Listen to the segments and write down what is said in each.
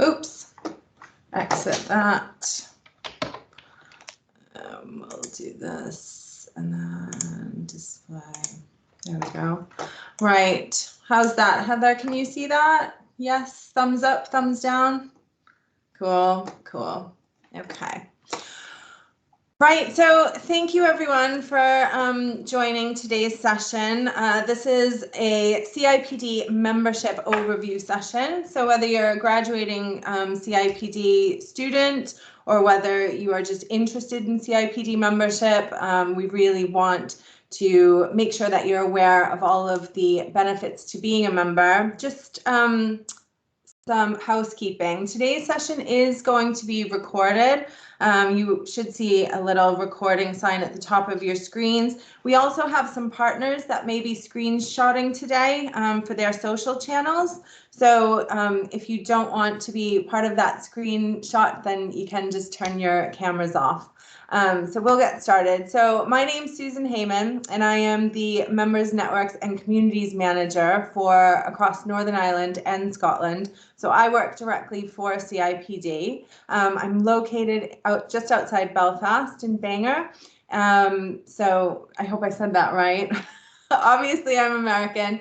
Oops, exit that. We'll do this and then display. There we go. Right, how's that, Heather? Can you see that? Yes, thumbs up, thumbs down. Cool, cool. Okay. Right, so thank you everyone for joining today's session. This is a CIPD membership overview session. So whether you're a graduating CIPD student or whether you are just interested in CIPD membership, we really want to make sure that you're aware of all of the benefits to being a member. Just some housekeeping. Today's session is going to be recorded. You should see a little recording sign at the top of your screens. We also have some partners that may be screenshotting today for their social channels. So if you don't want to be part of that screenshot, then you can just turn your cameras off. So we'll get started. So my name's Susan Heyman, and I am the Members Networks and Communities Manager for across Northern Ireland and Scotland. So I work directly for CIPD. I'm located just outside Belfast in Bangor. So I hope I said that right. Obviously, I'm American.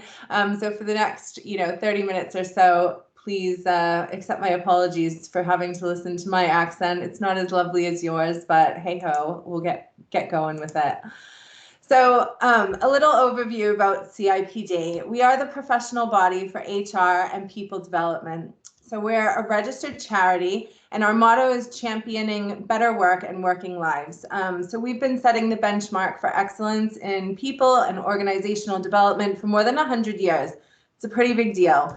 So for the next, 30 minutes or so, please accept my apologies for having to listen to my accent. It's not as lovely as yours, but hey ho, we'll get going with it. So a little overview about CIPD. We are the professional body for HR and people development. So we're a registered charity, and our motto is championing better work and working lives. So we've been setting the benchmark for excellence in people and organizational development for more than 100 years. It's a pretty big deal.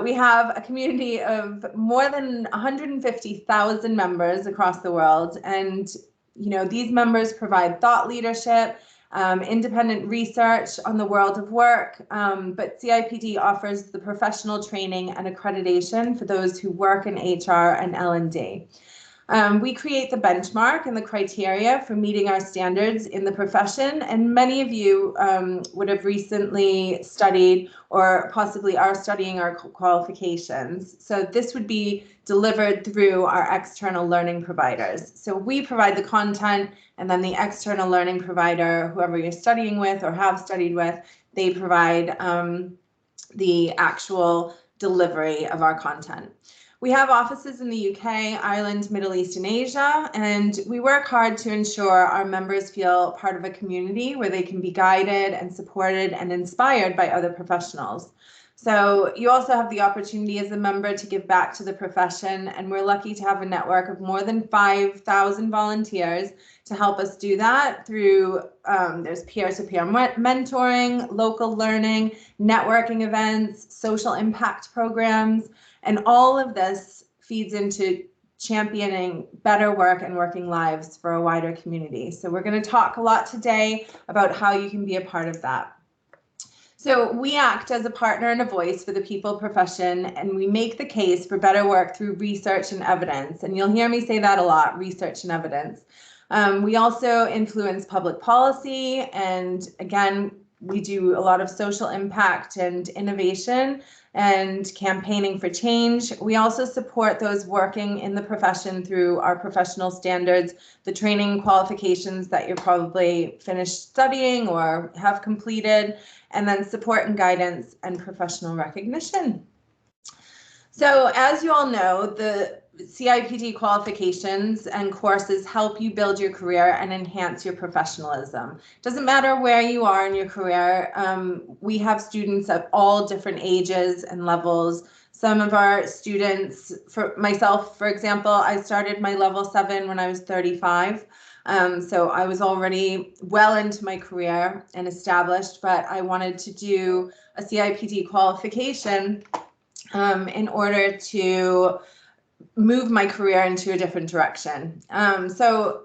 We have a community of more than 150,000 members across the world, and these members provide thought leadership, independent research on the world of work, but CIPD offers the professional training and accreditation for those who work in HR and L&D. We create the benchmark and the criteria for meeting our standards in the profession, and many of you would have recently studied or possibly are studying our qualifications. So this would be delivered through our external learning providers. So we provide the content, and then the external learning provider, whoever you're studying with or have studied with, they provide the actual delivery of our content. We have offices in the UK, Ireland, Middle East, and Asia, and we work hard to ensure our members feel part of a community where they can be guided and supported and inspired by other professionals. So you also have the opportunity as a member to give back to the profession, and we're lucky to have a network of more than 5,000 volunteers to help us do that through, there's peer-to-peer mentoring, local learning, networking events, social impact programs, and all of this feeds into championing better work and working lives for a wider community. So we're going to talk a lot today about how you can be a part of that. So we act as a partner and a voice for the people profession, and we make the case for better work through research and evidence. And you'll hear me say that a lot, research and evidence. We also influence public policy, and again, we do a lot of social impact and innovation and campaigning for change. We also support those working in the profession through our professional standards, the training qualifications that you're probably finished studying or have completed, and then support and guidance and professional recognition. So as you all know, the CIPD qualifications and courses help you build your career and enhance your professionalism. Doesn't matter where you are in your career. We have students of all different ages and levels. Some of our students, for myself, for example, I started my level 7 when I was 35. So I was already well into my career and established, but I wanted to do a CIPD qualification in order to move my career into a different direction. So,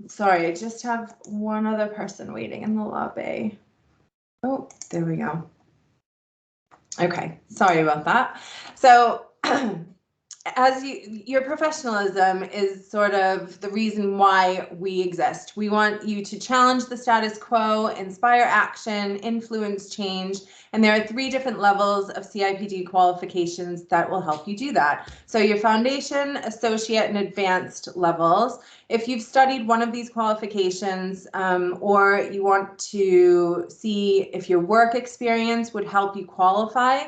sorry, I just have one other person waiting in the lobby. Oh, there we go. Okay, sorry about that. So your professionalism is sort of the reason why we exist. We want you to challenge the status quo, inspire action, influence change, and there are 3 different levels of CIPD qualifications that will help you do that. So your foundation, associate, and advanced levels. If you've studied one of these qualifications, or you want to see if your work experience would help you qualify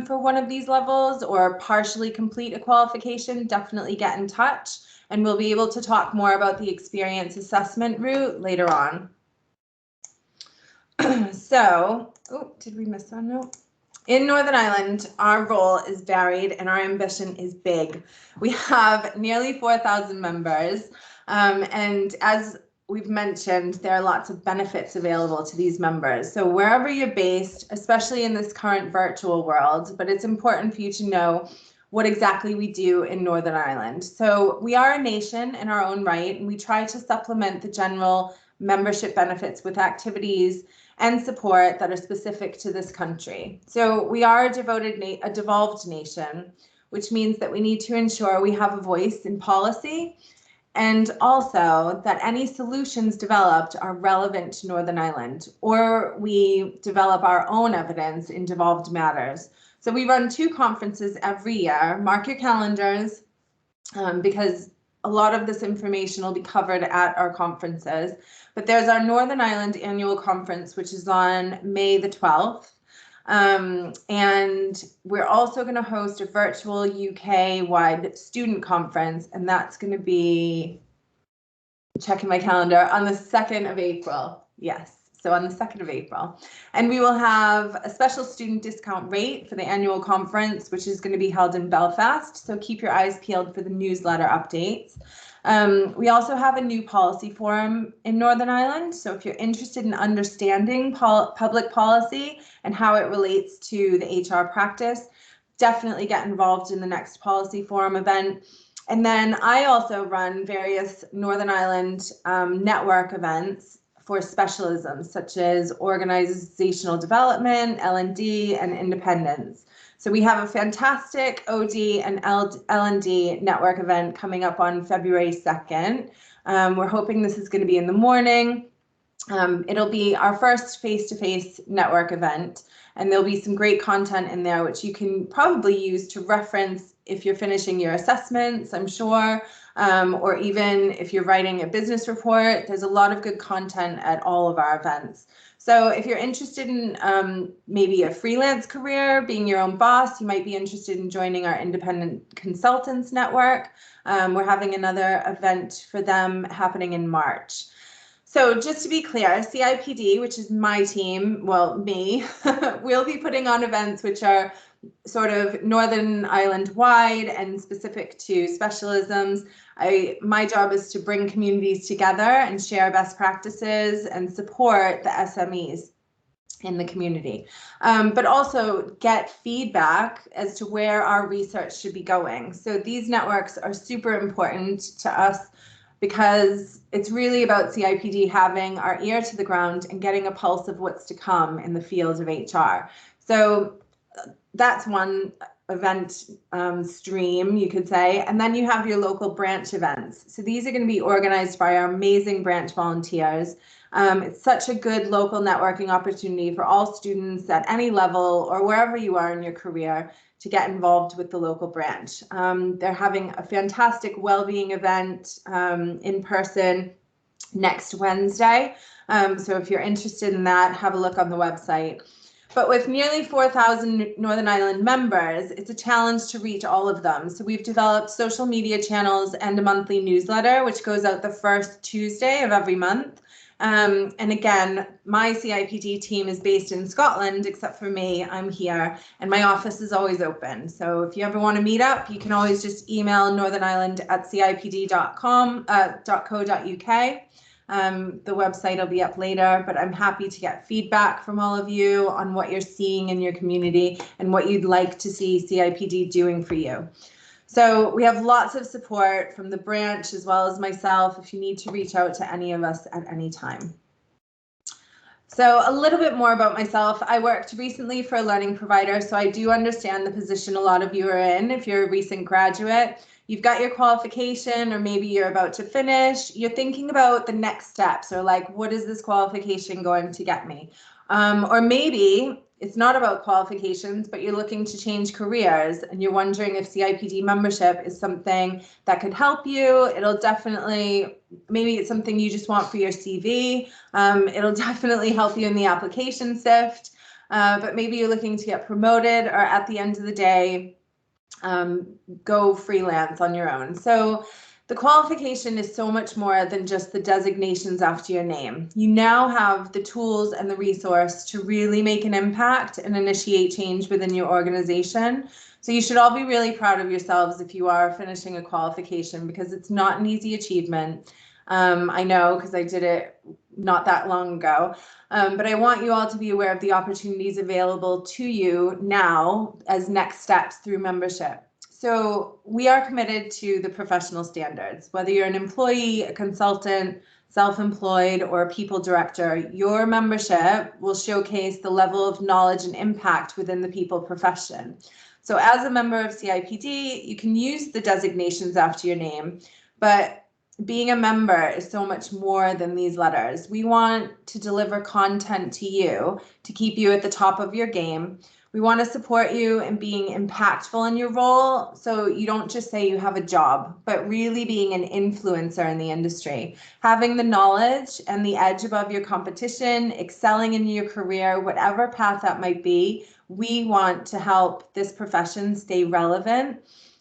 for one of these levels or partially complete a qualification, definitely get in touch, and we'll be able to talk more about the experience assessment route later on. So, oh, did we miss that note? In Northern Ireland, our role is varied and our ambition is big. We have nearly 4,000 members, and as we've mentioned, there are lots of benefits available to these members. So wherever you're based, especially in this current virtual world, but it's important for you to know what exactly we do in Northern Ireland. So we are a nation in our own right, and we try to supplement the general membership benefits with activities and support that are specific to this country. So we are a devolved nation, which means that we need to ensure we have a voice in policy, and also that any solutions developed are relevant to Northern Ireland, or we develop our own evidence in devolved matters. So we run 2 conferences every year. Mark your calendars, because a lot of this information will be covered at our conferences. But there's our Northern Ireland Annual Conference, which is on May the 12th. And we're also going to host a virtual UK-wide student conference, and that's going to be, checking my calendar, on the 2nd of April. Yes, so on the 2nd of April. And we will have a special student discount rate for the annual conference, which is going to be held in Belfast. So keep your eyes peeled for the newsletter updates. We also have a new policy forum in Northern Ireland. So if you're interested in understanding public policy and how it relates to the HR practice, definitely get involved in the next policy forum event. And then I also run various Northern Ireland network events for specialisms, such as organizational development, L&D, and independence. So we have a fantastic OD and L&D network event coming up on February 2nd. We're hoping this is going to be in the morning. It'll be our first face-to-face network event, and there'll be some great content in there which you can probably use to reference if you're finishing your assessments, I'm sure, or even if you're writing a business report. There's a lot of good content at all of our events. So if you're interested in maybe a freelance career, being your own boss, you might be interested in joining our independent consultants network. We're having another event for them happening in March. So just to be clear, CIPD, which is my team, well, me, we'll be putting on events which are sort of Northern Ireland wide and specific to specialisms. My job is to bring communities together and share best practices and support the SMEs in the community, but also get feedback as to where our research should be going. So these networks are super important to us because it's really about CIPD having our ear to the ground and getting a pulse of what's to come in the field of HR. So that's one event stream, you could say. And then you have your local branch events. So these are going to be organized by our amazing branch volunteers. It's such a good local networking opportunity for all students at any level or wherever you are in your career to get involved with the local branch. They're having a fantastic well-being event in person next Wednesday. So if you're interested in that, have a look on the website. But with nearly 4,000 Northern Ireland members, it's a challenge to reach all of them. So we've developed social media channels and a monthly newsletter, which goes out the first Tuesday of every month. And again, my CIPD team is based in Scotland, except for me, I'm here, and my office is always open. So if you ever want to meet up, you can always just email northernireland@cipd.co.uk. The website will be up later, but I'm happy to get feedback from all of you on what you're seeing in your community and what you'd like to see CIPD doing for you. So we have lots of support from the branch as well as myself if you need to reach out to any of us at any time. So a little bit more about myself. I worked recently for a learning provider, so I do understand the position a lot of you are in. If you're a recent graduate, you've got your qualification, or maybe you're about to finish, you're thinking about the next steps, or like, what is this qualification going to get me? Or maybe it's not about qualifications, but you're looking to change careers and you're wondering if CIPD membership is something that could help you. It'll definitely, maybe it's something you just want for your CV. It'll definitely help you in the application sift, but maybe you're looking to get promoted, or at the end of the day, go freelance on your own. So the qualification is so much more than just the designations after your name. You now have the tools and the resource to really make an impact and initiate change within your organization. So you should all be really proud of yourselves if you are finishing a qualification, because it's not an easy achievement. I know, because I did it not that long ago. But I want you all to be aware of the opportunities available to you now as next steps through membership. So we are committed to the professional standards. Whether you're an employee, a consultant, self-employed, or a people director, your membership will showcase the level of knowledge and impact within the people profession. So as a member of CIPD, you can use the designations after your name, but being a member is so much more than these letters. We want to deliver content to you to keep you at the top of your game. We want to support you in being impactful in your role, so you don't just say you have a job, but really being an influencer in the industry, having the knowledge and the edge above your competition, excelling in your career, whatever path that might be. We want to help this profession stay relevant,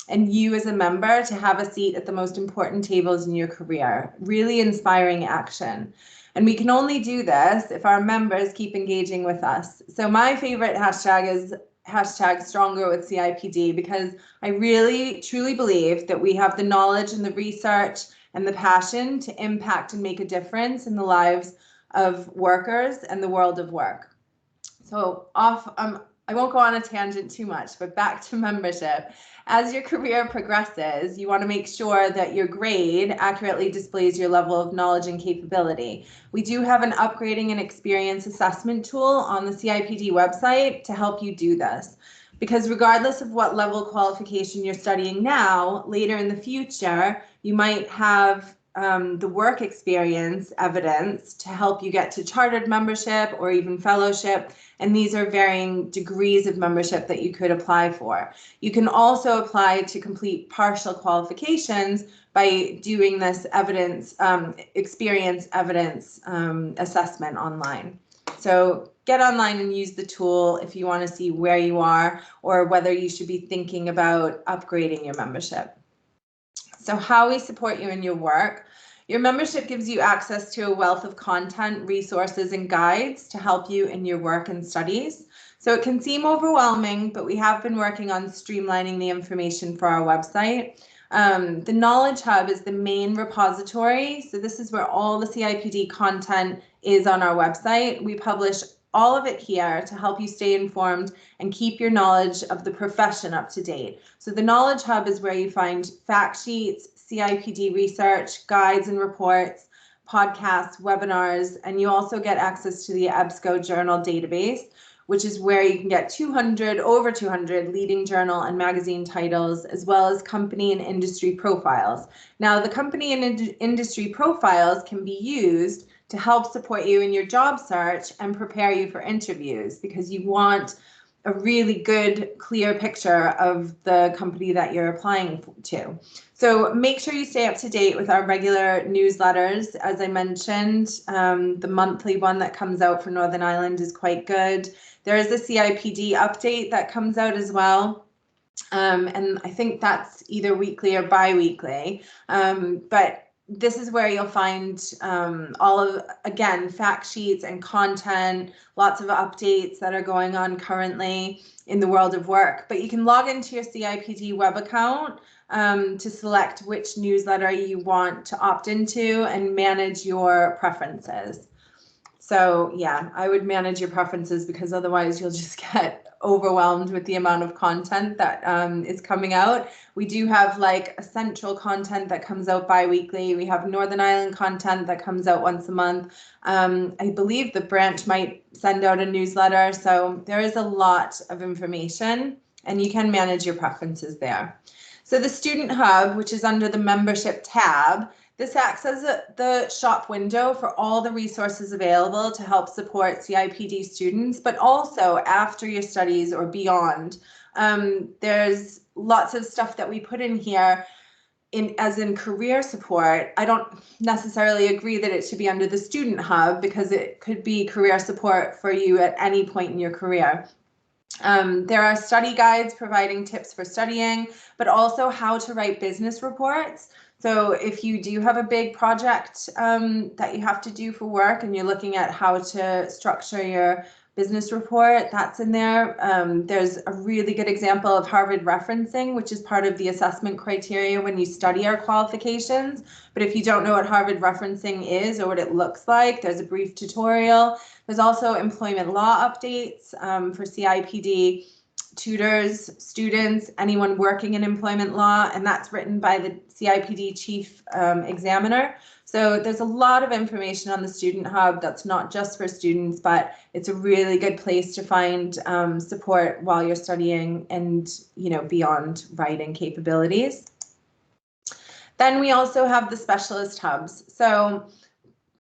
and you as a member to have a seat at the most important tables in your career. Really inspiring action. And we can only do this if our members keep engaging with us. So my favorite hashtag is hashtag Stronger with CIPD, because I really truly believe that we have the knowledge and the research and the passion to impact and make a difference in the lives of workers and the world of work. So I won't go on a tangent too much, but back to membership. As your career progresses, you want to make sure that your grade accurately displays your level of knowledge and capability. We do have an upgrading and experience assessment tool on the CIPD website to help you do this. Because regardless of what level qualification you're studying now, later in the future, you might have the work experience evidence to help you get to chartered membership or even fellowship. And these are varying degrees of membership that you could apply for. You can also apply to complete partial qualifications by doing this evidence, experience evidence assessment online. So get online and use the tool if you want to see where you are or whether you should be thinking about upgrading your membership. So how we support you in your work. Your membership gives you access to a wealth of content, resources, and guides to help you in your work and studies. So it can seem overwhelming, but we have been working on streamlining the information for our website. The Knowledge Hub is the main repository. So this is where all the CIPD content is on our website. We publish all of it here to help you stay informed and keep your knowledge of the profession up to date. So the Knowledge Hub is where you find fact sheets, CIPD research, guides and reports, podcasts, webinars, and you also get access to the EBSCO journal database, which is where you can get over 200 leading journal and magazine titles, as well as company and industry profiles. Now, the company and industry profiles can be used to help support you in your job search and prepare you for interviews, because you want a really good, clear picture of the company that you're applying to. So make sure you stay up to date with our regular newsletters. As I mentioned, the monthly one that comes out for Northern Ireland is quite good. There is a CIPD update that comes out as well. And I think that's either weekly or bi-weekly. But this is where you'll find all of, again, fact sheets and content, lots of updates that are going on currently in the world of work. But you can log into your CIPD web account to select which newsletter you want to opt into and manage your preferences. So yeah, I would manage your preferences, because otherwise you'll just get overwhelmed with the amount of content that is coming out. We do have like a central content that comes out bi-weekly. We have Northern Ireland content that comes out once a month. I believe the branch might send out a newsletter. So there is a lot of information, and you can manage your preferences there. So the Student Hub, which is under the membership tab, this acts as the shop window for all the resources available to help support CIPD students, but also after your studies or beyond. There's lots of stuff that we put in here as in career support. I don't necessarily agree that it should be under the Student Hub, because it could be career support for you at any point in your career. There are study guides providing tips for studying, but also how to write business reports. So if you do have a big project that you have to do for work, and you're looking at how to structure your business report, that's in there. There's a really good example of Harvard referencing, which is part of the assessment criteria when you study our qualifications. But if you don't know what Harvard referencing is or what it looks like, there's a brief tutorial. There's also employment law updates for CIPD tutors, students, anyone working in employment law, and that's written by the CIPD chief examiner. So there's a lot of information on the Student Hub that's not just for students, but it's a really good place to find support while you're studying and, you know, beyond writing capabilities. Then we also have the specialist hubs. So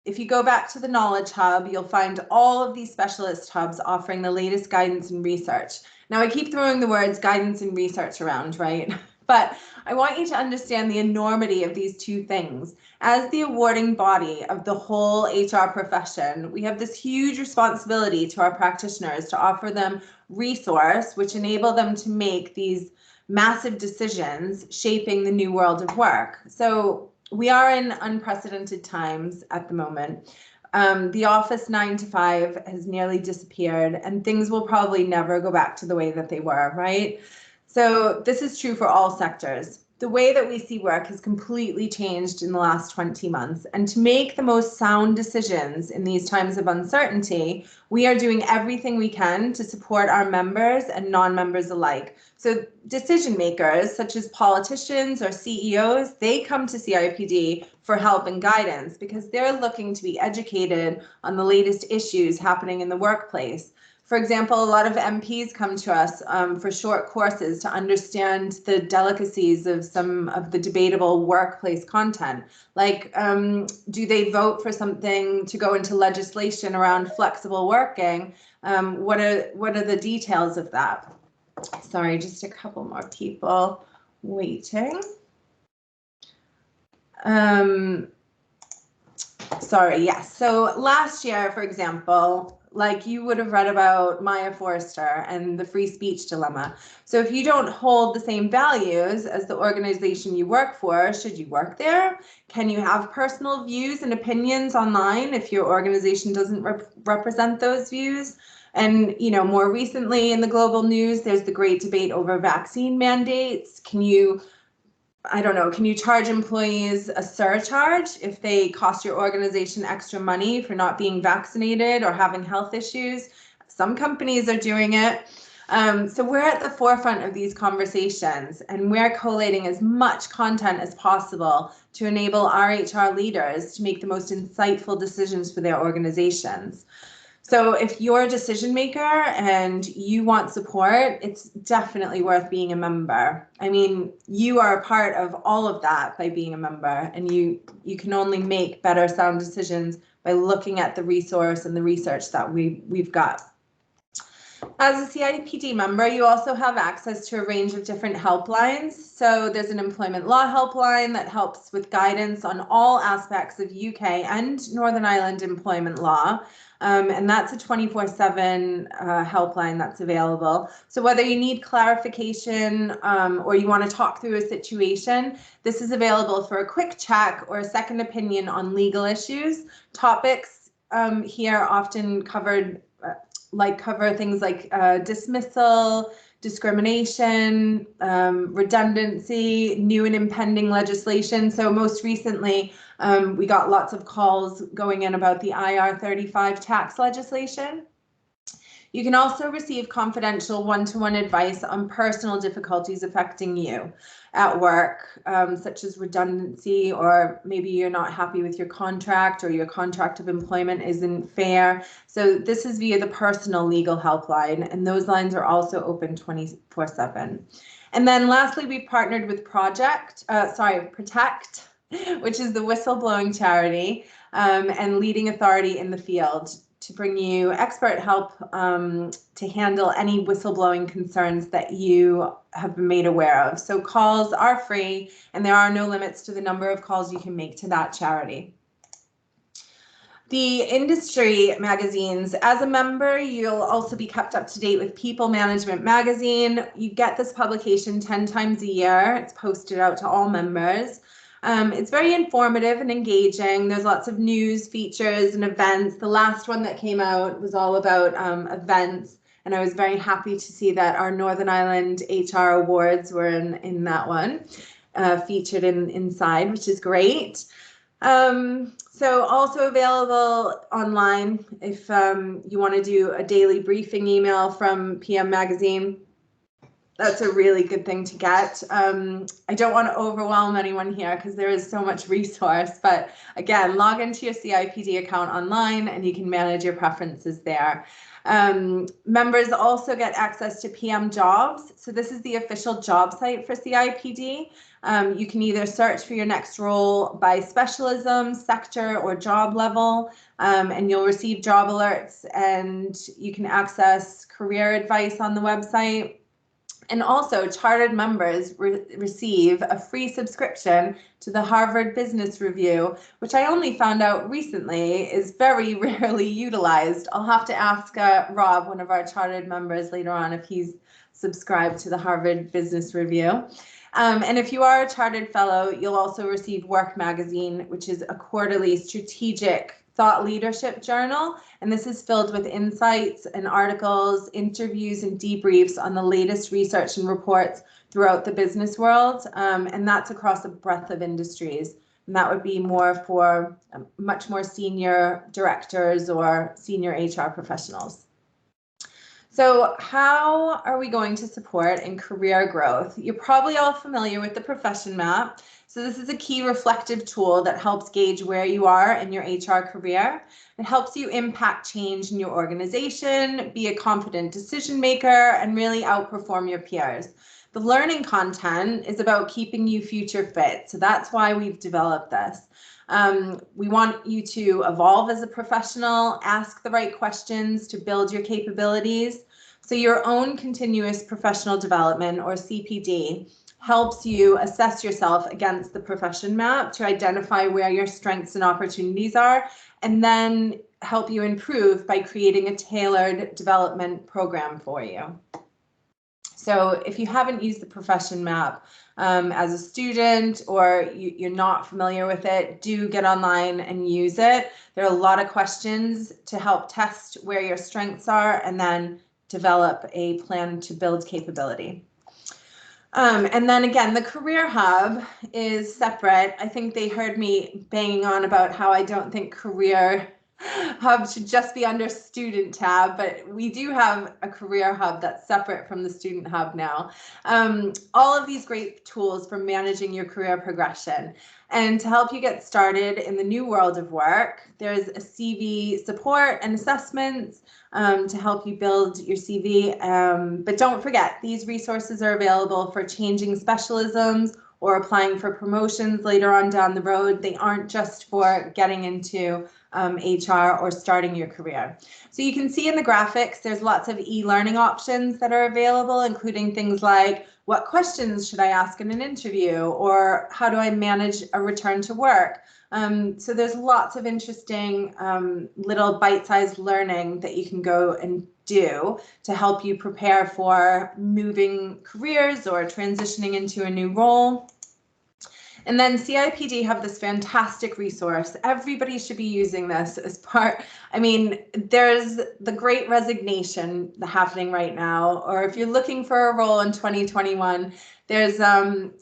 if you go back to the Knowledge Hub, you'll find all of these specialist hubs offering the latest guidance and research. Now, I keep throwing the words guidance and research around, right? But I want you to understand the enormity of these two things. As the awarding body of the whole HR profession, we have this huge responsibility to our practitioners to offer them resource, which enable them to make these massive decisions shaping the new world of work. So we are in unprecedented times at the moment. The office 9 to 5 has nearly disappeared, and things will probably never go back to the way that they were, right? So this is true for all sectors. The way that we see work has completely changed in the last 20 months. And to make the most sound decisions in these times of uncertainty, we are doing everything we can to support our members and non-members alike. So decision makers, such as politicians or CEOs, they come to CIPD for help and guidance because they're looking to be educated on the latest issues happening in the workplace. For example, a lot of MPs come to us for short courses to understand the delicacies of some of the debatable workplace content. Like, do they vote for something to go into legislation around flexible working? What are the details of that? Sorry, just a couple more people waiting. Sorry, yes. So last year, for example, like you would have read about Maya Forster and the free speech dilemma. So if you don't hold the same values as the organization you work for, should you work there? Can you have personal views and opinions online if your organization doesn't represent those views? And, you know, more recently in the global news, there's the great debate over vaccine mandates. Can you charge employees a surcharge if they cost your organization extra money for not being vaccinated or having health issues? Some companies are doing it. So we're at the forefront of these conversations, and we're collating as much content as possible to enable our HR leaders to make the most insightful decisions for their organizations. So if you're a decision maker and you want support, it's definitely worth being a member. I mean, you are a part of all of that by being a member, and you can only make better sound decisions by looking at the resource and the research that we've got. As a CIPD member, you also have access to a range of different helplines. So there's an employment law helpline that helps with guidance on all aspects of UK and Northern Ireland employment law. And that's a 24/7 helpline that's available. So whether you need clarification or you want to talk through a situation, this is available for a quick check or a second opinion on legal issues. Topics here often cover things like dismissal, discrimination, redundancy, new and impending legislation. So most recently, We got lots of calls going in about the IR35 tax legislation. You can also receive confidential one-to-one advice on personal difficulties affecting you at work, such as redundancy, or maybe you're not happy with your contract or your contract of employment isn't fair. So this is via the personal legal helpline, and those lines are also open 24/7. And then lastly, we partnered with Protect, which is the whistleblowing charity and leading authority in the field, to bring you expert help to handle any whistleblowing concerns that you have been made aware of. So calls are free, and there are no limits to the number of calls you can make to that charity. The industry magazines, as a member, you'll also be kept up to date with People Management Magazine. You get this publication 10 times a year. It's posted out to all members. It's very informative and engaging. There's lots of news, features, and events. The last one that came out was all about events, and I was very happy to see that our Northern Ireland HR Awards were in that one, featured inside, which is great. So also available online if you want to do a daily briefing email from PM Magazine. That's a really good thing to get. I don't want to overwhelm anyone here because there is so much resource, but again, log into your CIPD account online and you can manage your preferences there. Members also get access to PM Jobs. So this is the official job site for CIPD. You can either search for your next role by specialism, sector, or job level, and you'll receive job alerts, and you can access career advice on the website. And also, chartered members receive a free subscription to the Harvard Business Review, which I only found out recently is very rarely utilized. I'll have to ask Rob, one of our chartered members, later on if he's subscribed to the Harvard Business Review. And if you are a chartered fellow, you'll also receive Work Magazine, which is a quarterly strategic thought leadership journal. And this is filled with insights and articles, interviews, and debriefs on the latest research and reports throughout the business world. And that's across a breadth of industries. And that would be more for much more senior directors or senior HR professionals. So how are we going to support in career growth? You're probably all familiar with the profession map. So this is a key reflective tool that helps gauge where you are in your HR career. It helps you impact change in your organization, be a confident decision maker, and really outperform your peers. The learning content is about keeping you future fit. So that's why we've developed this. We want you to evolve as a professional, ask the right questions to build your capabilities. So your own continuous professional development, or CPD, helps you assess yourself against the profession map to identify where your strengths and opportunities are, and then help you improve by creating a tailored development program for you. So if you haven't used the profession map as a student, or you're not familiar with it, do get online and use it. There are a lot of questions to help test where your strengths are and then develop a plan to build capability. And then again, the Career Hub is separate. I think they heard me banging on about how I don't think Career Hub should just be under Student tab, but we do have a Career Hub that's separate from the Student Hub now. All of these great tools for managing your career progression. And to help you get started in the new world of work, there's a CV support and assessments to help you build your CV. But don't forget, these resources are available for changing specialisms or applying for promotions later on down the road. They aren't just for getting into HR or starting your career. So you can see in the graphics, there's lots of e-learning options that are available, including things like, what questions should I ask in an interview? Or how do I manage a return to work? So there's lots of interesting little bite-sized learning that you can go and do to help you prepare for moving careers or transitioning into a new role. And then CIPD have this fantastic resource. Everybody should be using this as part. I mean, there's the Great Resignation happening right now, or if you're looking for a role in 2021, there's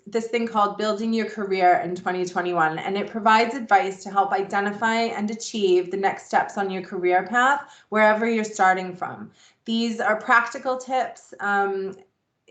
this thing called Building Your Career in 2021, and it provides advice to help identify and achieve the next steps on your career path, wherever you're starting from. These are practical tips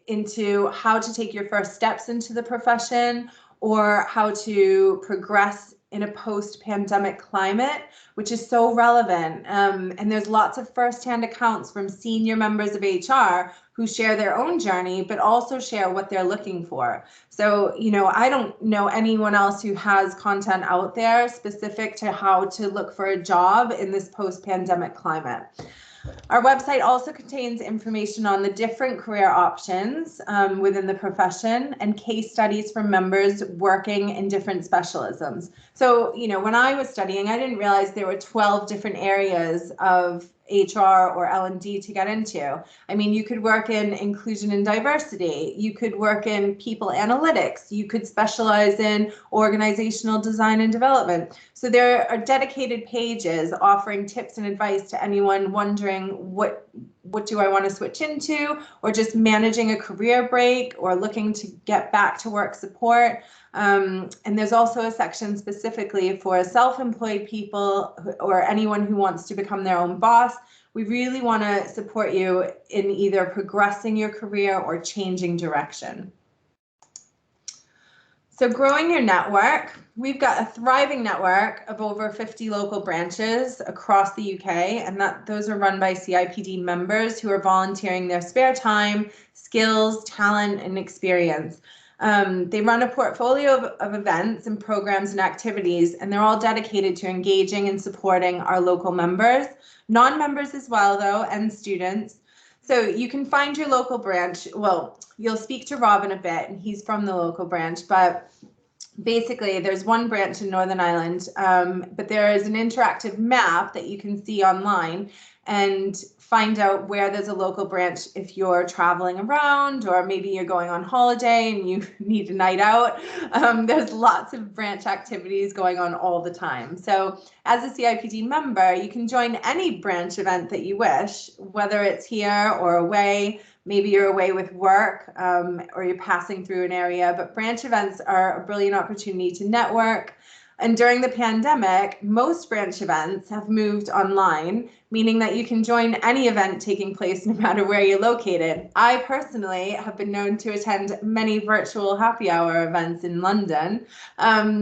into how to take your first steps into the profession, or how to progress in a post-pandemic climate, which is so relevant. And there's lots of firsthand accounts from senior members of HR who share their own journey, but also share what they're looking for. So, you know, I don't know anyone else who has content out there specific to how to look for a job in this post-pandemic climate. Our website also contains information on the different career options within the profession and case studies from members working in different specialisms. So, you know, when I was studying, I didn't realize there were 12 different areas of HR or L&D to get into. I mean, you could work in inclusion and diversity, you could work in people analytics, you could specialize in organizational design and development. So there are dedicated pages offering tips and advice to anyone wondering what do I want to switch into, or just managing a career break, or looking to get back to work support. And there's also a section specifically for self-employed people or anyone who wants to become their own boss. We really want to support you in either progressing your career or changing direction. So growing your network, we've got a thriving network of over 50 local branches across the UK, and those are run by CIPD members who are volunteering their spare time, skills, talent, and experience. They run a portfolio of events and programs and activities, and they're all dedicated to engaging and supporting our local members, non-members as well, though, and students. So you can find your local branch. Well, you'll speak to Rob in a bit, and he's from the local branch, but basically there's one branch in Northern Ireland, but there is an interactive map that you can see online and find out where there's a local branch if you're traveling around, or maybe you're going on holiday and you need a night out. There's lots of branch activities going on all the time. So as a CIPD member, you can join any branch event that you wish, whether it's here or away. Maybe you're away with work, or you're passing through an area, but branch events are a brilliant opportunity to network. And during the pandemic, most branch events have moved online, meaning that you can join any event taking place no matter where you're located. I personally have been known to attend many virtual happy hour events in London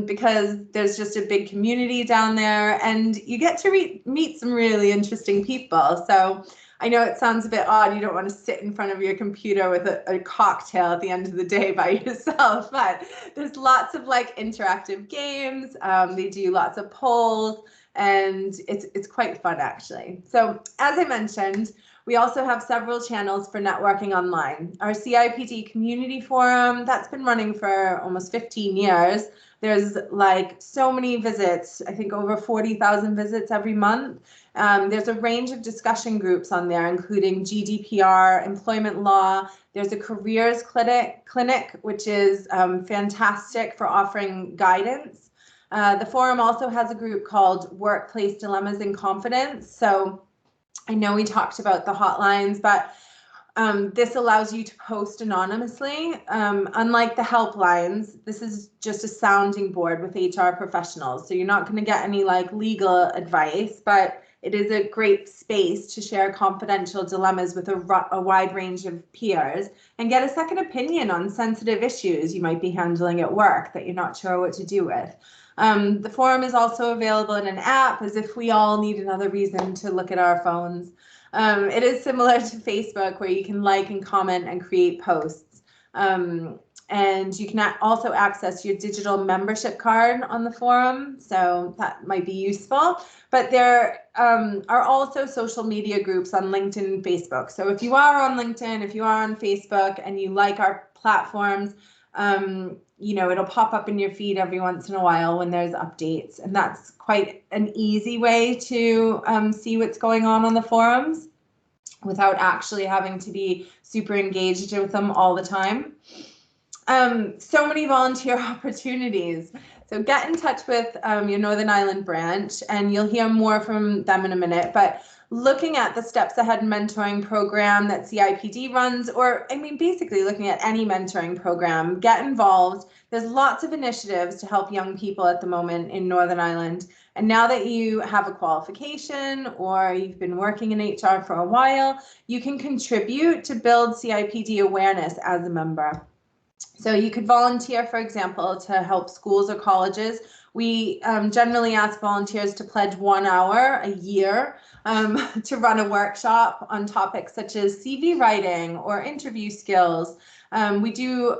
because there's just a big community down there, and you get to meet some really interesting people. So I know it sounds a bit odd, you don't want to sit in front of your computer with a cocktail at the end of the day by yourself, but there's lots of like interactive games, they do lots of polls, and it's quite fun actually. So as I mentioned, we also have several channels for networking online. Our CIPD community forum, that's been running for almost 15 years. There's like so many visits, I think over 40,000 visits every month. There's a range of discussion groups on there, including GDPR, employment law. There's a careers clinic, which is fantastic for offering guidance. The forum also has a group called Workplace Dilemmas in Confidence. So I know we talked about the hotlines, but this allows you to post anonymously. Unlike the helplines, this is just a sounding board with HR professionals. So you're not going to get any like legal advice, but it is a great space to share confidential dilemmas with a wide range of peers and get a second opinion on sensitive issues you might be handling at work that you're not sure what to do with. The forum is also available in an app, as if we all need another reason to look at our phones. It is similar to Facebook, where you can like and comment and create posts. And you can also access your digital membership card on the forum, so that might be useful. But there are also social media groups on LinkedIn and Facebook. So if you are on LinkedIn, if you are on Facebook, and you like our platforms, you know, it'll pop up in your feed every once in a while when there's updates, and that's quite an easy way to see what's going on the forums without actually having to be super engaged with them all the time. So many volunteer opportunities. So get in touch with your Northern Ireland branch, and you'll hear more from them in a minute. But looking at the Steps Ahead mentoring program that CIPD runs, or I mean, basically looking at any mentoring program, get involved. There's lots of initiatives to help young people at the moment in Northern Ireland. And now that you have a qualification or you've been working in HR for a while, you can contribute to build CIPD awareness as a member. So you could volunteer, for example, to help schools or colleges. We generally ask volunteers to pledge 1 hour a year to run a workshop on topics such as CV writing or interview skills. We do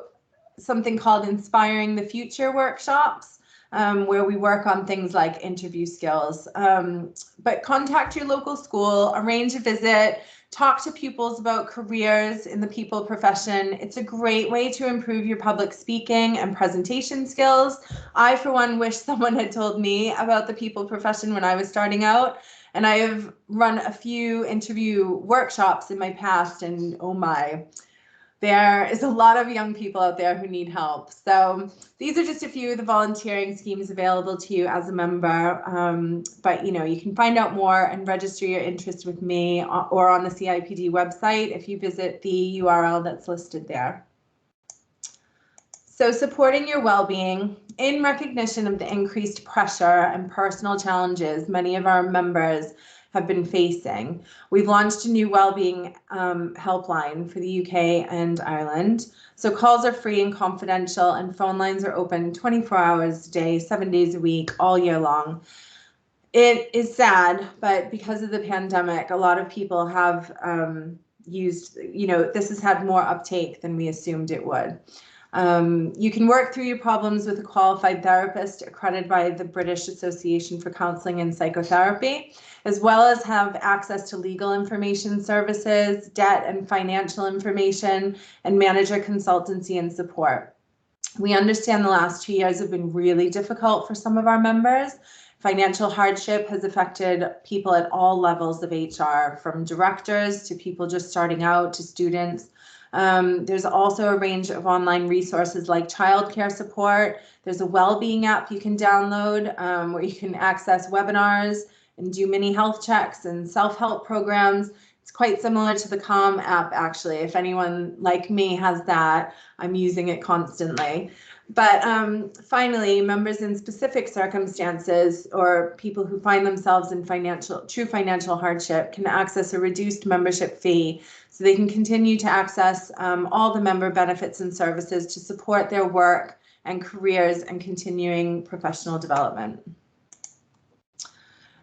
something called Inspiring the Future workshops, where we work on things like interview skills. But contact your local school, arrange a visit, talk to pupils about careers in the people profession. It's a great way to improve your public speaking and presentation skills. I, for one, wish someone had told me about the people profession when I was starting out. And I have run a few interview workshops in my past, and oh my, there is a lot of young people out there who need help. So these are just a few of the volunteering schemes available to you as a member. But you can find out more and register your interest with me or on the CIPD website if you visit the URL that's listed there. So supporting your well-being in recognition of the increased pressure and personal challenges many of our members have been facing. We've launched a new wellbeing helpline for the UK and Ireland. So calls are free and confidential, and phone lines are open 24 hours a day, 7 days a week, all year long. It is sad, but because of the pandemic, a lot of people have used, this has had more uptake than we assumed it would. You can work through your problems with a qualified therapist accredited by the British Association for Counselling and Psychotherapy, as well as have access to legal information services, debt and financial information, and manager consultancy and support. We understand the last 2 years have been really difficult for some of our members. Financial hardship has affected people at all levels of HR, from directors to people just starting out to students. There's also a range of online resources like childcare support. There's a well-being app you can download where you can access webinars and do mini health checks and self-help programs. It's quite similar to the Calm app, actually. If anyone like me has that, I'm using it constantly. But finally, members in specific circumstances or people who find themselves in true financial hardship can access a reduced membership fee, so they can continue to access all the member benefits and services to support their work and careers and continuing professional development.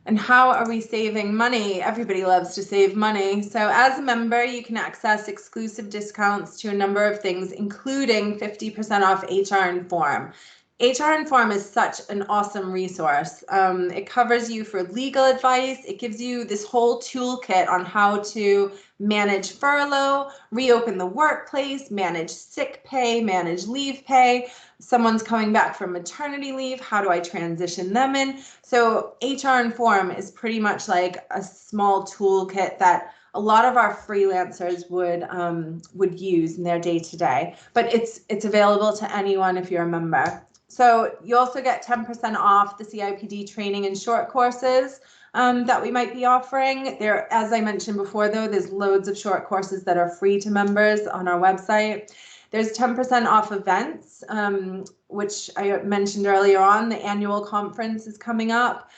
And how are we saving money? Everybody loves to save money. So as a member, you can access exclusive discounts to a number of things, including 50% off HR Inform. HR Inform is such an awesome resource. It covers you for legal advice. It gives you this whole toolkit on how to manage furlough, reopen the workplace, manage sick pay, manage leave pay. Someone's coming back from maternity leave. How do I transition them in? So HR Inform is pretty much like a small toolkit that a lot of our freelancers would use in their day-to-day, but it's available to anyone if you're a member. So you also get 10% off the CIPD training and short courses that we might be offering. There, as I mentioned before, though, there's loads of short courses that are free to members on our website. There's 10% off events, which I mentioned earlier on. The annual conference is coming up.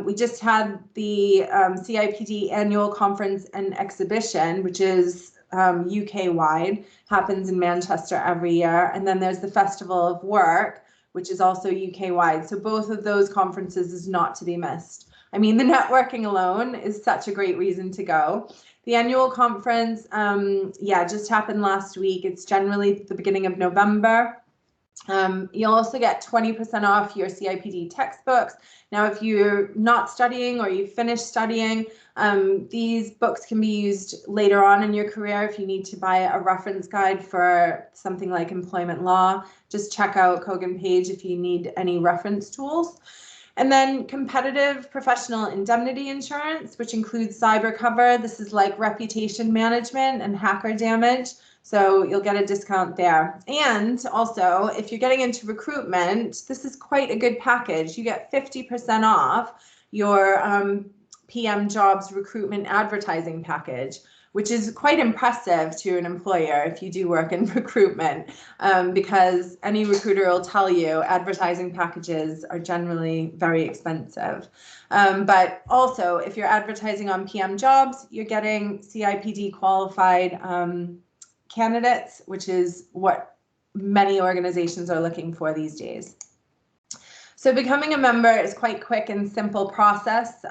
We just had the CIPD annual conference and exhibition, which is UK-wide, happens in Manchester every year. And then there's the Festival of Work, which is also UK-wide. So both of those conferences is not to be missed. I mean, the networking alone is such a great reason to go. The annual conference, just happened last week. It's generally the beginning of November. You'll also get 20% off your CIPD textbooks. Now, if you're not studying or you've finished studying, these books can be used later on in your career. If you need to buy a reference guide for something like employment law, just check out Kogan Page if you need any reference tools. And then competitive professional indemnity insurance, which includes cyber cover. This is like reputation management and hacker damage. So you'll get a discount there. And also, if you're getting into recruitment, this is quite a good package. You get 50% off your PM Jobs recruitment advertising package, which is quite impressive to an employer if you do work in recruitment, because any recruiter will tell you advertising packages are generally very expensive. But also, if you're advertising on PM Jobs, you're getting CIPD qualified candidates, which is what many organizations are looking for these days. So becoming a member is quite quick and simple process.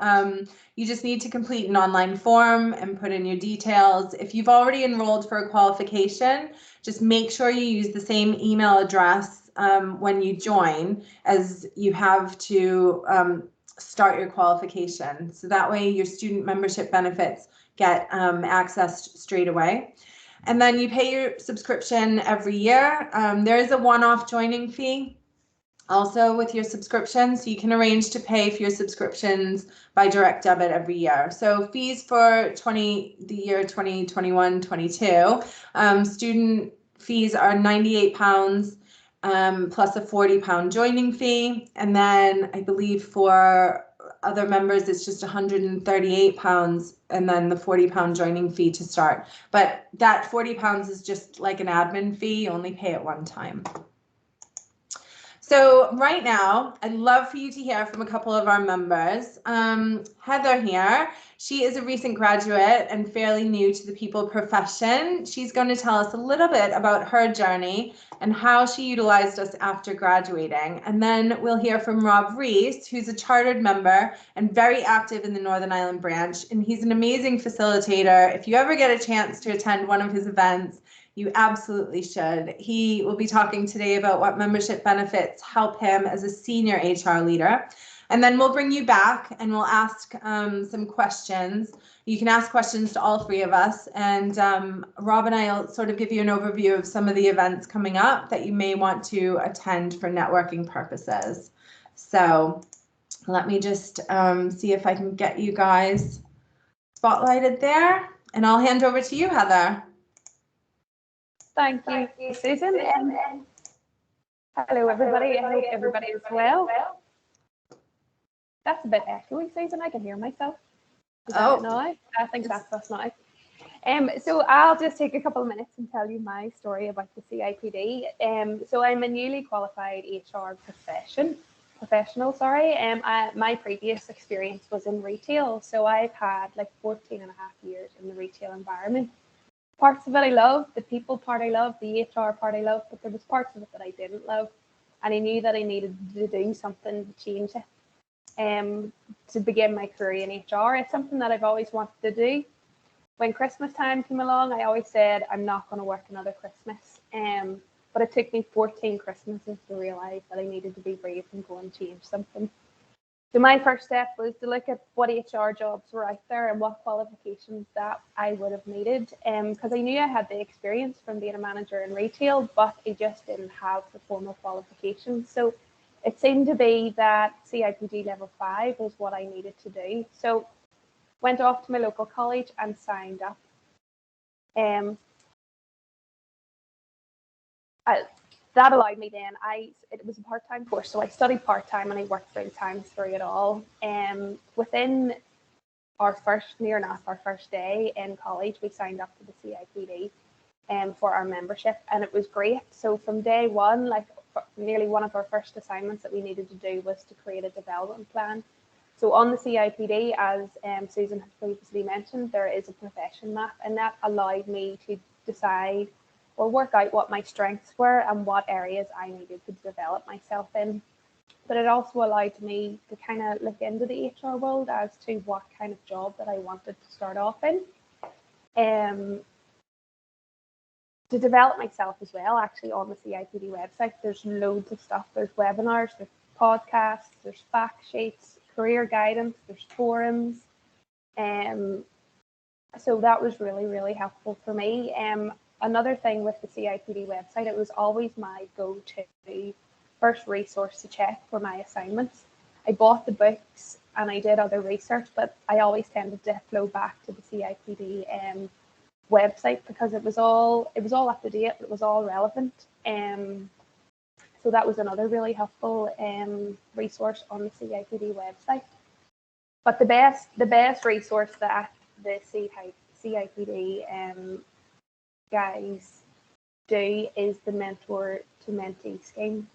You just need to complete an online form and put in your details. If you've already enrolled for a qualification, just make sure you use the same email address when you join as you have to start your qualification. So that way your student membership benefits get accessed straight away. And then you pay your subscription every year. There is a one-off joining fee also with your subscription, so you can arrange to pay for your subscriptions by direct debit every year. So fees for the year 2021-22, student fees are £98 plus a £40 joining fee, and then I believe for other members it's just £138 and then the £40 joining fee to start. But that £40 is just like an admin fee, you only pay it one time. So right now, I'd love for you to hear from a couple of our members. Heather here, she is a recent graduate and fairly new to the people profession. She's going to tell us a little bit about her journey and how she utilized us after graduating. And then we'll hear from Rob Reese, who's a chartered member and very active in the Northern Ireland branch. And he's an amazing facilitator. If you ever get a chance to attend one of his events, you absolutely should. He will be talking today about what membership benefits help him as a senior HR leader. And then we'll bring you back and we'll ask some questions. You can ask questions to all three of us. And Rob and I will sort of give you an overview of some of the events coming up that you may want to attend for networking purposes. So let me just see if I can get you guys spotlighted there. And I'll hand over to you, Heather. Thank you, Susan. Hello, everybody. I hope everybody is well. That's a bit echoey, Susan. I can hear myself. Is that now? I think that's us now. So I'll just take a couple of minutes and tell you my story about the CIPD. So I'm a newly qualified HR professional. My previous experience was in retail. So I've had like 14 and a half years in the retail environment. Parts of it I love, the people part I love, the HR part I love, but there was parts of it that I didn't love, and I knew that I needed to do something to change it. To begin my career in HR, it's something that I've always wanted to do. When Christmas time came along, I always said I'm not going to work another Christmas. But it took me 14 Christmases to realise that I needed to be brave and go and change something. So my first step was to look at what HR jobs were out there and what qualifications that I would have needed. Because I knew I had the experience from being a manager in retail, but I just didn't have the formal qualifications. So it seemed to be that CIPD level 5 was what I needed to do. So went off to my local college and signed up. That allowed me then, it was a part-time course, so I studied part-time and I worked full-time through it all. Within our first day in college, we signed up to the CIPD for our membership, and it was great. So from day one, like nearly one of our first assignments that we needed to do was to create a development plan. So on the CIPD, as Susan has previously mentioned, there is a profession map, and that allowed me to decide or work out what my strengths were and what areas I needed to develop myself in. But it also allowed me to kind of look into the HR world as to what kind of job that I wanted to start off in. To develop myself as well, actually on the CIPD website, there's loads of stuff. There's webinars, there's podcasts, there's fact sheets, career guidance, there's forums. So that was really, really helpful for me. Another thing with the CIPD website, it was always my go-to first resource to check for my assignments. I bought the books and I did other research, but I always tended to flow back to the CIPD website because it was all up to date, it was all relevant. So that was another really helpful resource on the CIPD website. But the best resource that the CIPD guys do is the mentor to mentee scheme.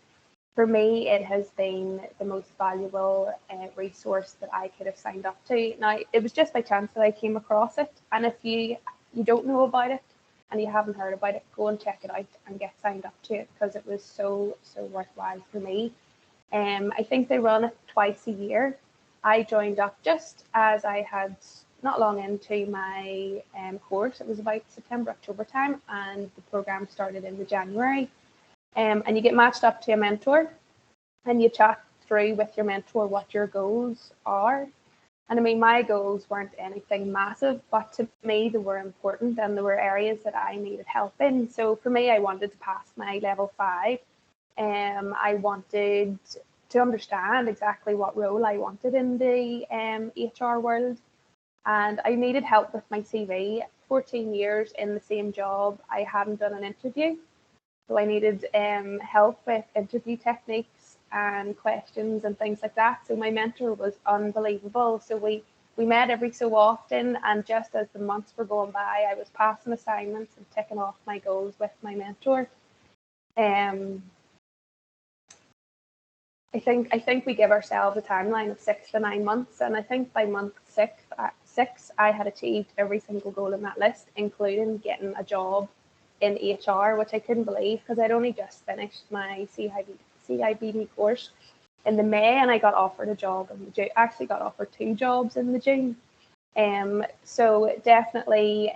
For me, it has been the most valuable resource that I could have signed up to. Now, it was just by chance that I came across it, and if you don't know about it and you haven't heard about it, go and check it out and get signed up to it, because it was so worthwhile for me. I think they run it twice a year. I joined up just as I had not long into my course. It was about September, October time, and the program started in the January. And you get matched up to a mentor, and you chat through with your mentor what your goals are. And I mean, my goals weren't anything massive, but to me they were important, and there were areas that I needed help in. So for me, I wanted to pass my level 5. I wanted to understand exactly what role I wanted in the HR world, and I needed help with my CV. 14 years in the same job, I hadn't done an interview, so I needed help with interview techniques and questions and things like that. So my mentor was unbelievable. So we met every so often, and just as the months were going by, I was passing assignments and ticking off my goals with my mentor. I think we give ourselves a timeline of 6 to 9 months, and I think by month six I had achieved every single goal in that list, including getting a job in HR, which I couldn't believe because I'd only just finished my CIPD course in the May, and I got offered a job in the June. Actually got offered 2 jobs in the June. So definitely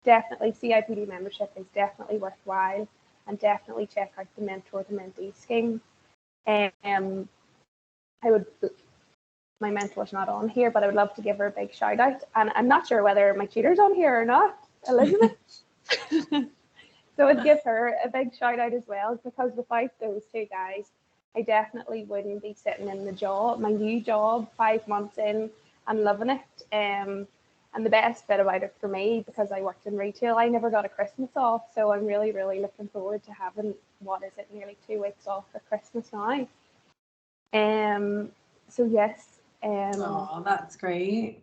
CIPD membership is definitely worthwhile, and definitely check out the mentor to mentee scheme. My mentor's not on here, but I would love to give her a big shout out, and I'm not sure whether my tutor's on here or not, Elizabeth. So I'd give her a big shout out as well, because without those 2 guys, I definitely wouldn't be sitting in my new job 5 months in and loving it. And the best bit about it for me, because I worked in retail, I never got a Christmas off, so I'm really looking forward to having, nearly 2 weeks off for Christmas now. So yes. Oh, that's great.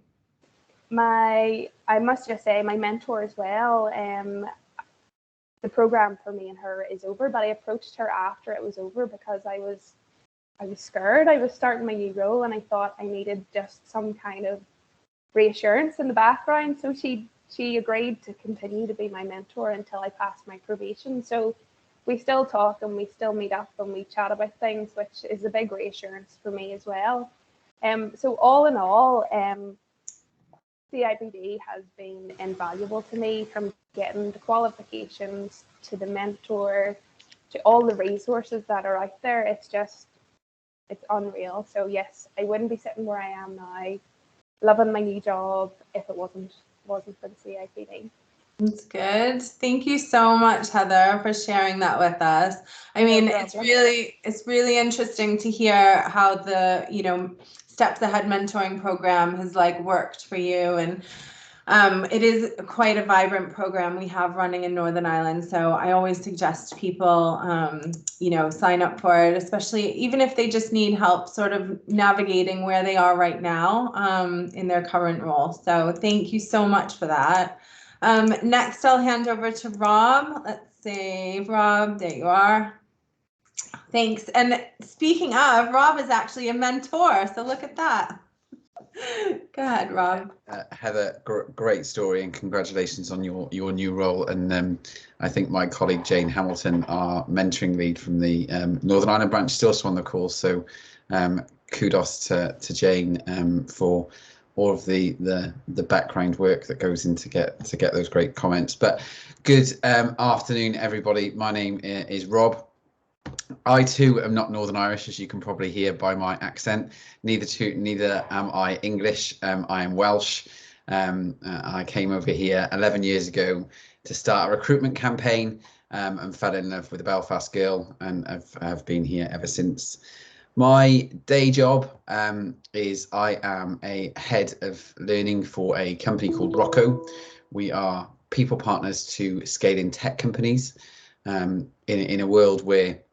I must just say, my mentor as well, the program for me and her is over, but I approached her after it was over because I was scared. I was starting my new role, and I thought I needed just some kind of reassurance in the background. So she agreed to continue to be my mentor until I passed my probation. So we still talk, and we still meet up, and we chat about things, which is a big reassurance for me as well. So all in all, CIPD has been invaluable to me, from getting the qualifications to the mentor to all the resources that are out there. It's unreal. So yes, I wouldn't be sitting where I am now, loving my new job, if it wasn't for the CIPD. That's good. Thank you so much, Heather, for sharing that with us. I mean, it's really interesting to hear how the, Steps Ahead mentoring program has worked for you, and it is quite a vibrant program we have running in Northern Ireland. So I always suggest people, sign up for it, especially even if they just need help sort of navigating where they are right now in their current role. So thank you so much for that. Next, I'll hand over to Rob. Let's see, Rob, there you are. Thanks. And speaking of, Rob is actually a mentor, so look at that. Go ahead, Rob. Heather, great story, and congratulations on your new role. And I think my colleague Jane Hamilton, our mentoring lead from the Northern Ireland branch, is also on the call. So kudos to Jane for all of the background work that goes in to get those great comments. But good afternoon, everybody. My name is Rob. I too am not Northern Irish, as you can probably hear by my accent. Neither am I English. I am Welsh. I came over here 11 years ago to start a recruitment campaign and fell in love with a Belfast girl, and have been here ever since. My day job is I am a head of learning for a company called Rocco. We are people partners to scaling tech companies in a world where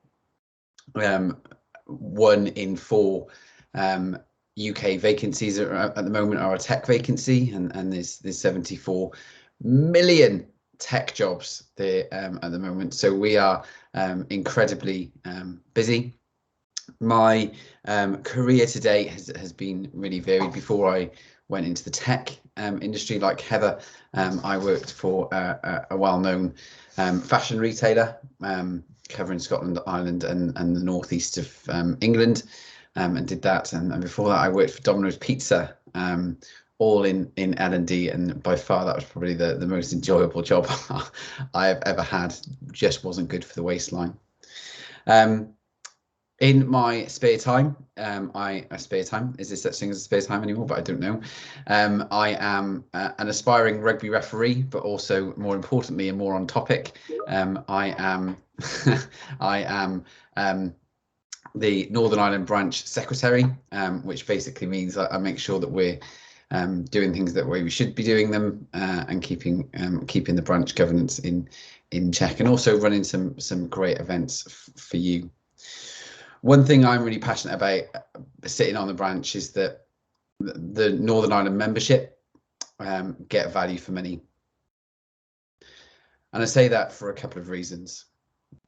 1 in 4 UK vacancies at the moment are a tech vacancy, and there's 74 million tech jobs there at the moment. So we are incredibly busy. My career to date has been really varied. Before I went into the tech industry, like Heather, I worked for a well-known fashion retailer covering Scotland, Ireland, and the northeast of England, and did that. And before that, I worked for Domino's Pizza, all in L&D, and by far that was probably the most enjoyable job I have ever had. Just wasn't good for the waistline. In my spare time, spare time, is there such thing as a spare time anymore? But I don't know. I am an aspiring rugby referee, but also, more importantly and more on topic, I am the Northern Ireland branch secretary, which basically means I make sure that we're doing things the way we should be doing them, and keeping the branch governance in check, and also running some great events for you. One thing I'm really passionate about sitting on the branch is that the Northern Ireland membership get value for money. And I say that for a couple of reasons.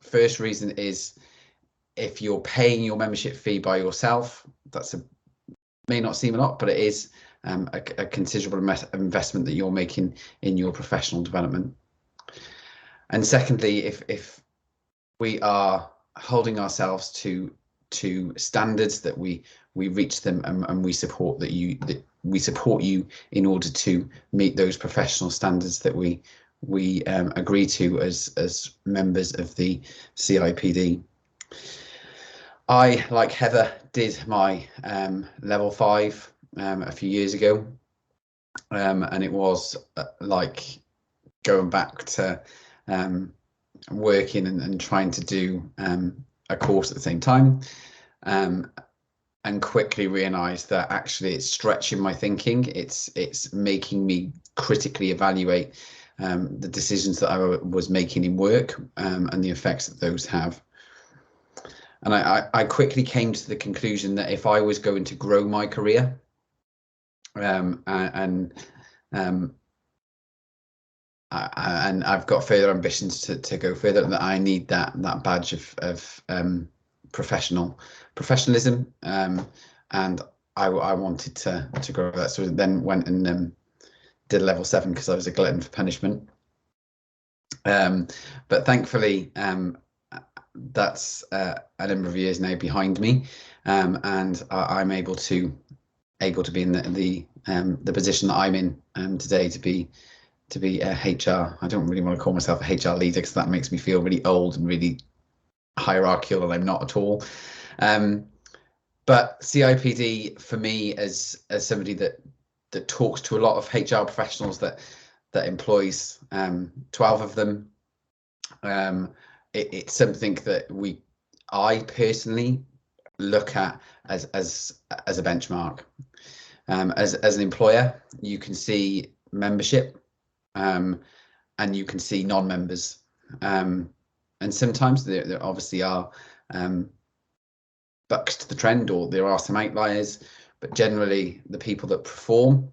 First reason is, if you're paying your membership fee by yourself, may not seem a lot, but it is a considerable investment that you're making in your professional development. And secondly, if we are holding ourselves to standards, that we reach them, and we support you in order to meet those professional standards that we agree to as members of the CIPD. I, like Heather, did my level 5 a few years ago, and it was like going back to working and trying to do a course at the same time, and quickly realised that actually it's stretching my thinking. It's making me critically evaluate the decisions that I was making in work, and the effects that those have. And I quickly came to the conclusion that if I was going to grow my career, and I've got further ambitions to go further, that I need that badge of professionalism, and I wanted to grow that. So then went and did a level 7 because I was a glutton for punishment. But thankfully, that's a number of years now behind me, and I'm able to be in the position that I'm in today, to be a HR. I don't really want to call myself a HR leader, because that makes me feel really old and really hierarchical, and I'm not at all. But CIPD, for me, as somebody that talks to a lot of HR professionals, that employs 12 of them, it's something that I personally look at as a benchmark. As an employer, you can see membership, and you can see non-members, and sometimes there obviously are bucks to the trend, or there are some outliers, but generally the people that perform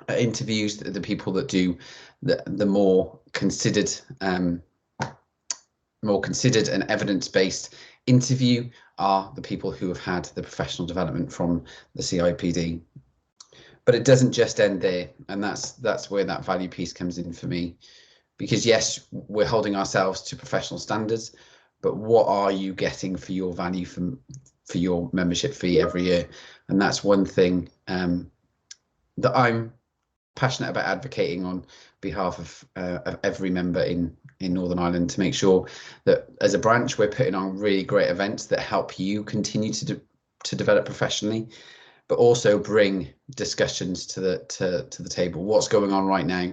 at interviews, the people that do the more considered and evidence-based interview, are the people who have had the professional development from the CIPD. But it doesn't just end there, and that's where that value piece comes in for me. Because yes, we're holding ourselves to professional standards, but what are you getting for your value for your membership fee every year? And that's one thing that I'm passionate about advocating on behalf of every member in Northern Ireland, to make sure that as a branch we're putting on really great events that help you continue to develop professionally, but also bring discussions to the table. What's going on right now?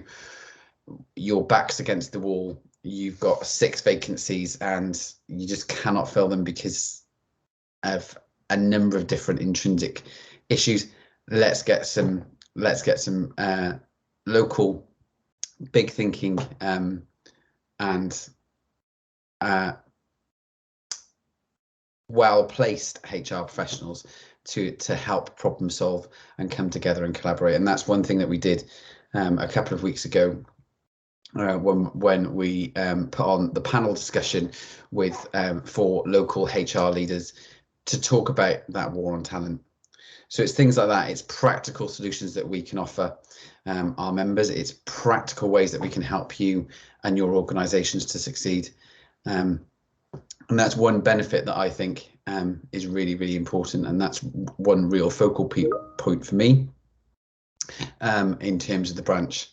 Your back's against the wall. You've got 6 vacancies and you just cannot fill them because of a number of different intrinsic issues. Let's get some local big thinking and well-placed HR professionals to help problem solve and come together and collaborate. And that's one thing that we did a couple of weeks ago when we put on the panel discussion with 4 local HR leaders to talk about that war on talent. So it's things like that. It's practical solutions that we can offer our members. It's practical ways that we can help you and your organisations to succeed. And that's one benefit that I think is really, really important. And that's one real focal point for me in terms of the branch.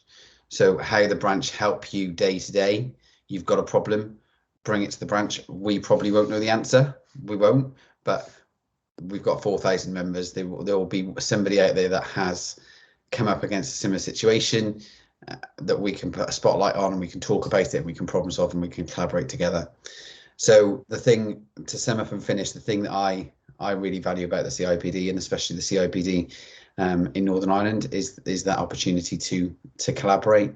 So how the branch help you day to day. You've got a problem, bring it to the branch. We probably won't know the answer. We won't, but we've got 4,000 members. There will be somebody out there that has come up against a similar situation that we can put a spotlight on, and we can talk about it, and we can problem solve, and we can collaborate together. So the thing, to sum up and finish, the thing that I really value about the CIPD, and especially the CIPD in Northern Ireland, is that opportunity to collaborate,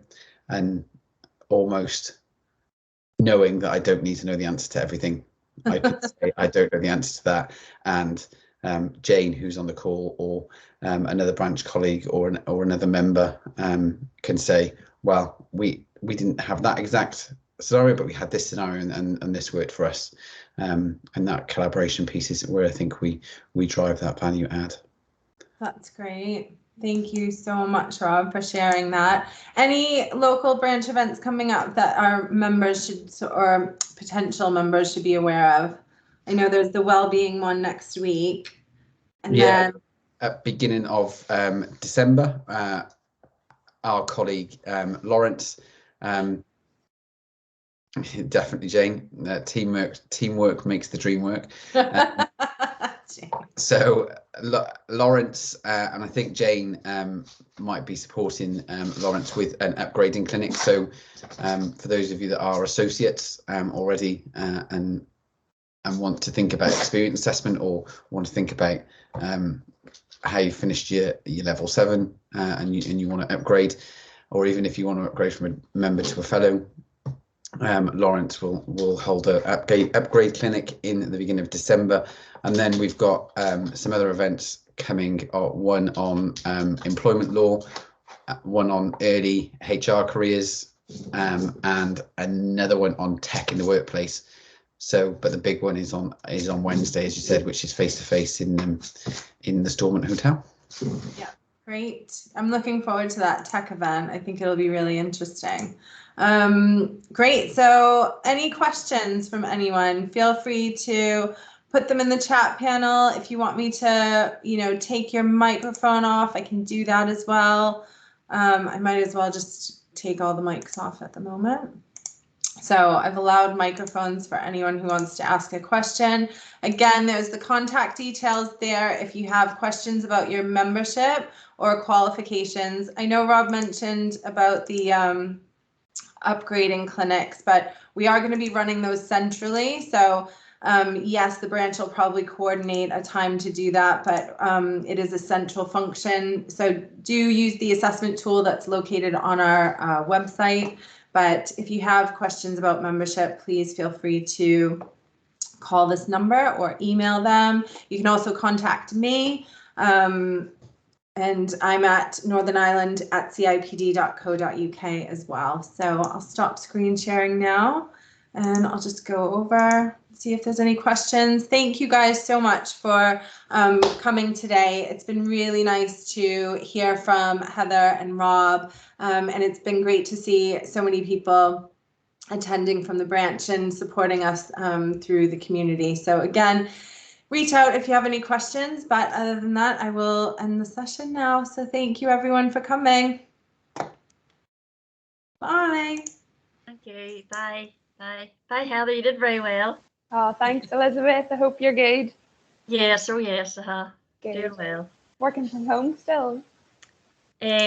and almost knowing that I don't need to know the answer to everything. I could say I don't know the answer to that, and Jane, who's on the call, or another branch colleague or another member can say, well, we didn't have that exact scenario, but we had this scenario, and this worked for us. And that collaboration piece is where I think we drive that value add. That's great. Thank you so much, Rob, for sharing that. Any local branch events coming up that our members should, or potential members should, be aware of? I know there's the wellbeing one next week. And then at beginning of December, our colleague Lawrence, definitely Jane, teamwork makes the dream work. So Lawrence and I think Jane might be supporting Lawrence with an upgrading clinic. So for those of you that are associates already and want to think about experience assessment, or want to think about how you finished your level 7 and you want to upgrade, or even if you want to upgrade from a member to a fellow, Lawrence will hold an upgrade clinic in the beginning of December. And then we've got some other events coming, one on employment law, one on early HR careers, and another one on tech in the workplace. So, but the big one is on Wednesday, as you said, which is face to face in the Stormont Hotel. Yeah, great. I'm looking forward to that tech event. I think it'll be really interesting. Great. So, any questions from anyone? Feel free to put them in the chat panel. If you want me to, take your microphone off, I can do that as well. I might as well just take all the mics off at the moment. So I've allowed microphones for anyone who wants to ask a question. Again, there's the contact details there if you have questions about your membership or qualifications. I know Rob mentioned about the upgrading clinics, but we are going to be running those centrally. So yes, the branch will probably coordinate a time to do that, but it is a central function. So do use the assessment tool that's located on our website. But if you have questions about membership, please feel free to call this number or email them. You can also contact me. And I'm at Northern Ireland at cipd.co.uk as well. So I'll stop screen sharing now, and I'll just go over, see if there's any questions. Thank you guys so much for coming today. It's been really nice to hear from Heather and Rob, and it's been great to see so many people attending from the branch and supporting us through the community. So again, reach out if you have any questions, but other than that, I will end the session now. So thank you everyone for coming. Bye. Thank you. Bye. Bye. Bye, Heather. You did very well. Oh, thanks, Elizabeth. I hope you're good. Yes. Oh, yes. Good. Doing well. Working from home still?